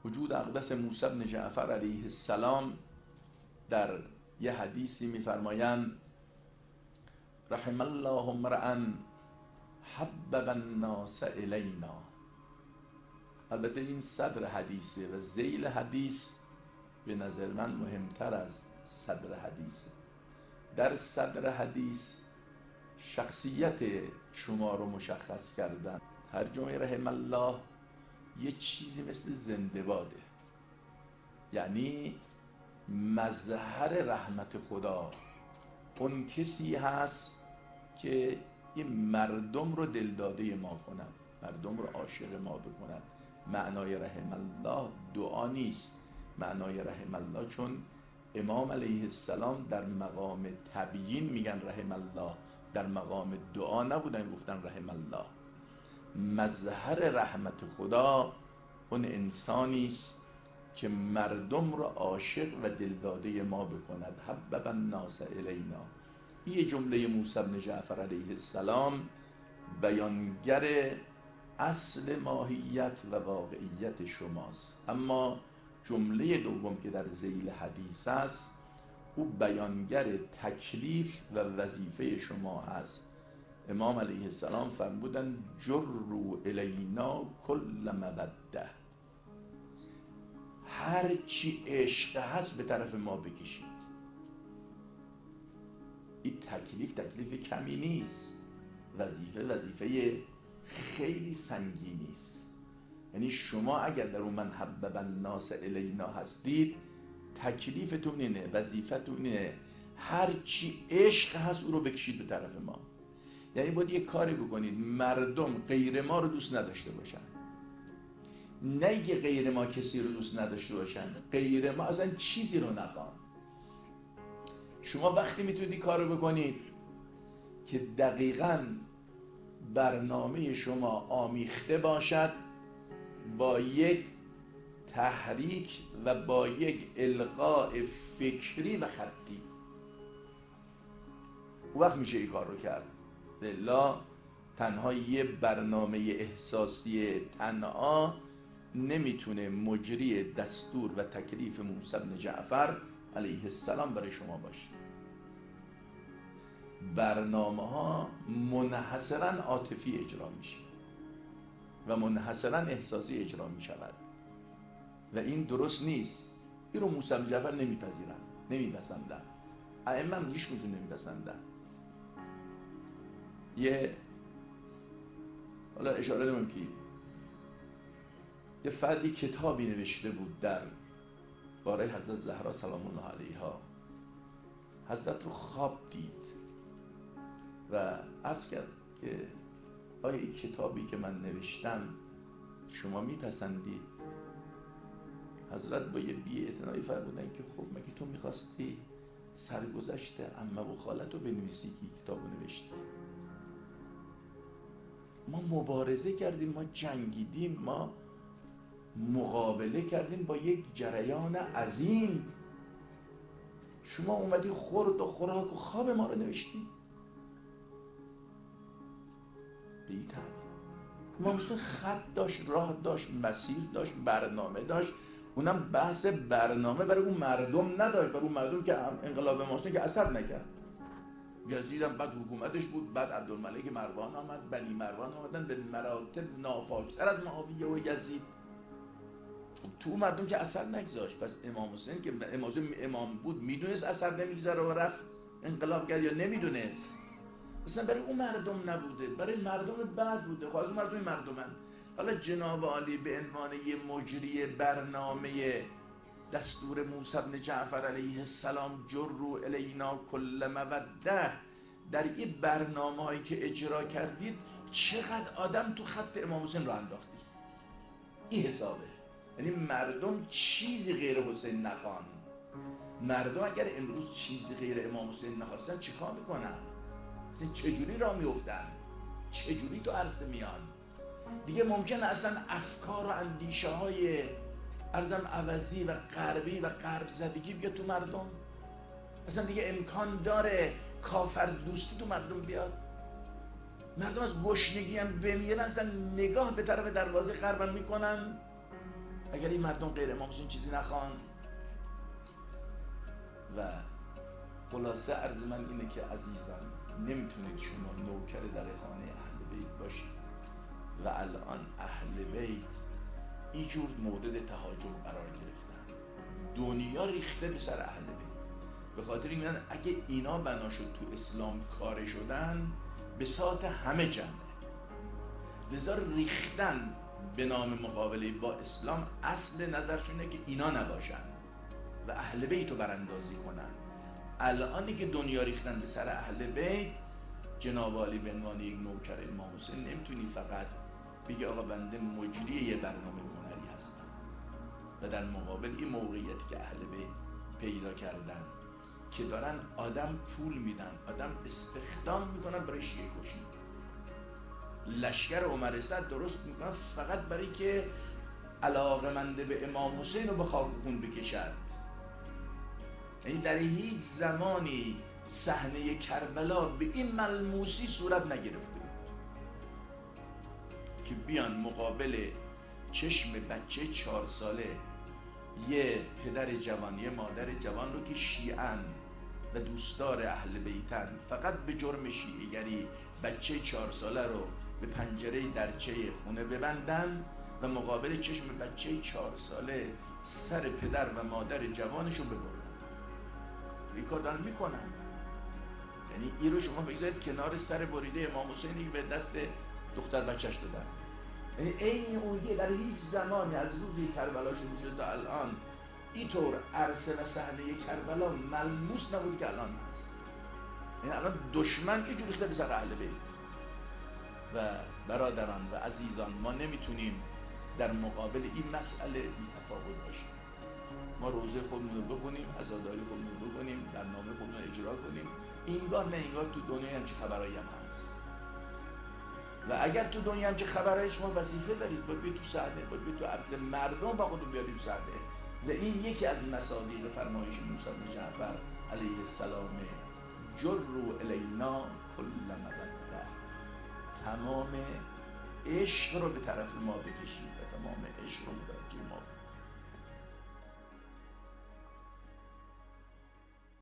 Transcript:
وجود اقدس موسی بن جعفر علیه السلام در یه حدیثی میفرمایند رحم الله امرأ حبب الناس الینا. البته این صدر حدیثه و ذیل حدیث به نظر من مهمتر از صدر حدیثه. در صدر حدیث شخصیت شما رو مشخص کردن. ترجمه رحم الله یه چیزی مثل زنده باده، یعنی مظهر رحمت خدا اون کسی هست که این مردم رو دلداده ما کنند، مردم رو عاشق ما بکنند. معنای رحم الله دعا نیست، معنای رحم الله چون امام علیه السلام در مقام تبیین میگن رحم الله، در مقام دعا نبودن گفتن رحم الله. مظهر رحمت خدا اون انسانی است که مردم را عاشق و دلداده ما بکند. حبب الناس الینا. این جمله موسی بن جعفر علیه السلام بیانگر اصل ماهیت و واقعیت شماست. اما جمله دوم که در ذیل حدیث است او بیانگر تکلیف و وظیفه شما است. امام علیه السلام فرمودن جروا الینا کل مودة، هر چی عشق هست به طرف ما بکشید. این تکلیف کمی نیست، وظیفه خیلی سنگینی است. یعنی شما اگر در اون من حبب الناس الینا هستید، تکلیفتون اینه، وظیفتون اینه، هر چی عشق هست او رو بکشید به طرف ما. یعنی باید یه کاری بکنید مردم غیر ما رو دوست نداشته باشن، نه که غیر ما کسی رو دوست نداشته باشن، غیر ما اصلا چیزی رو نخوان. شما وقتی میتونید کار رو بکنید که دقیقاً برنامه شما آمیخته باشد با یک تحریک و با یک القاء فکری و خطی، اون وقت میشه این کار رو کرد. بلا تنها یه برنامه احساسی تنها نمیتونه مجری دستور و تکلیف موسی بن جعفر علیه السلام برای شما باشه. برنامه ها منحصرا عاطفی اجرا میشه و منحصرا احساسی اجرا میشود و این درست نیست. این رو موسی بن جعفر نمیپذیرن، نمیپسندن، ائمه هم هیچ کدوم نمیپسندن. حالا اشاره دارم که یه فردی کتابی نوشته بود در باره حضرت زهرا سلام الله علیها. حضرت رو خواب دید و عرض کرد که آیا این کتابی که من نوشتم شما میپسندید؟ حضرت با یه بی‌اعتنایی فرمودن که خب مگه تو میخواستی سرگذشت عمه و خالت رو بنویسی که کتاب رو نوشتی؟ ما مبارزه کردیم، ما جنگیدیم، ما مقابله کردیم با یک جریان عظیم. شما اومدی خورد و خوراک و خواب ما رو نوشتی؟ به این تعبیر ما مثل خط داشت، راه داشت، مسیر داشت، برنامه داشت. اونم بحث برنامه برای اون مردم نداشت، برای اون مردم که انقلاب محسن که اثر نکرد. یزید هم بعد حکومتش بود، بعد عبدالملک مروان آمد، بنی مروان آمدن به مراتب ناپاکتر از معاویه و یزید. تو مردم که اثر نگذاشت. پس امام حسین که امام بود میدونست اثر نمیگذاره و رفت انقلاب کرد یا نمیدونست؟ اصلا برای اون مردم نبوده، برای مردم بعد بوده. خواهد مردم مردمن. حالا جناب عالی به عنوان یه مجری برنامه دستور موسی بن جعفر علیه السلام جروا الینا کل مودة، در این برنامه هایی که اجرا کردید چقدر آدم تو خط امام حسین رو انداختید. این حسابه. یعنی مردم چیزی غیر حسین نخوان. مردم اگر امروز چیزی غیر امام حسین نخواستن چیکار میکنن؟ چجوری راه میافتن؟ چجوری تو عرصه میان؟ دیگه ممکنه اصلا افکار و اندیشه های ارزم عوضی و غربی و غرب زدگی بیاد تو مردم؟ اصلا دیگه امکان داره کافر دوستی تو مردم بیاد؟ مردم از گشنگی هم بمیرن، اصلا نگاه به طرف دروازه غربم میکنن؟ اگر این مردم غیر امام حسین چیزی نخوان. و خلاصه عرض من اینه که عزیزان، نمیتونید شما نوکر در خانه اهل بیت باشید و الان اهل بیت اینجور مورد تهاجم قرار گرفتن. دنیا ریخته به سر اهل بیت، به خاطر این اگه اینا بنا شد تو اسلام کار شدن، بساط همه جمعه. لذا ریختن به نام مقابله با اسلام اصل نظرشونه که اینا نباشن و اهل بیت رو براندازی کنن. الانی که دنیا ریختن به سر اهل بیت، جناب عالی به عنوان یک نوکر امام حسین نمیتونی فقط بگی آقا بنده مجری یه برنامه هنری هستم و در مقابل این موقعیتی که اهل بیت پیدا کردن که دارن آدم پول میدن، آدم استخدام میکنن برای شیعه کشی. لشکر عمر سعد درست میکنن فقط برای که علاقه‌مند به امام حسین رو به خاک خون بکشد. یعنی در هیچ زمانی صحنه کربلا به این ملموسی صورت نگرفته بود که بیان مقابل چشم بچه 4 ساله یه پدر جوان، یه مادر جوان رو که شیعن و دوستدار اهل بیتن، فقط به جرم شیعه‌گری بچه 4 ساله رو به پنجره درچه خونه ببندن و مقابل چشم بچه 4 ساله سر پدر و مادر جوانش رو ببرن. این کار دارن میکنن. یعنی این رو شما بگذارید کنار سر بریده امام حسینی به دست دختر بچهش دادن. یعنی این اونیه در هیچ زمانی از روزی کربلا شروع شد تا الان اینطور عرصه و صحنه کربلا ملموس نبود که الان هست. یعنی الان دشمن یه جوری ریخته به سر اهل بیت. و برادران و عزیزان، ما نمیتونیم در مقابل این مسئله بی‌تفاوت باشیم. ما روزه خودمون رو بخونیم، عزاداری خودمون رو بکنیم، برنامه خودمون رو اجرا کنیم. اینگاه نه اینگاه تو دنیا همچه خبرایی هم هست. و اگر تو دنیا همچه خبرایی شما وظیفه دارید، باید بیاید تو صحنه، باید بیاید تو عرض مردم با خودتون بیارید تو صحنه. و این یکی از مصادیق فرمایش موسی بن جعفر علیه السلام، جروا الینا کل مودة، تمام عشق رو به طرف ما بکشید و تمام عشق رو متوجه ما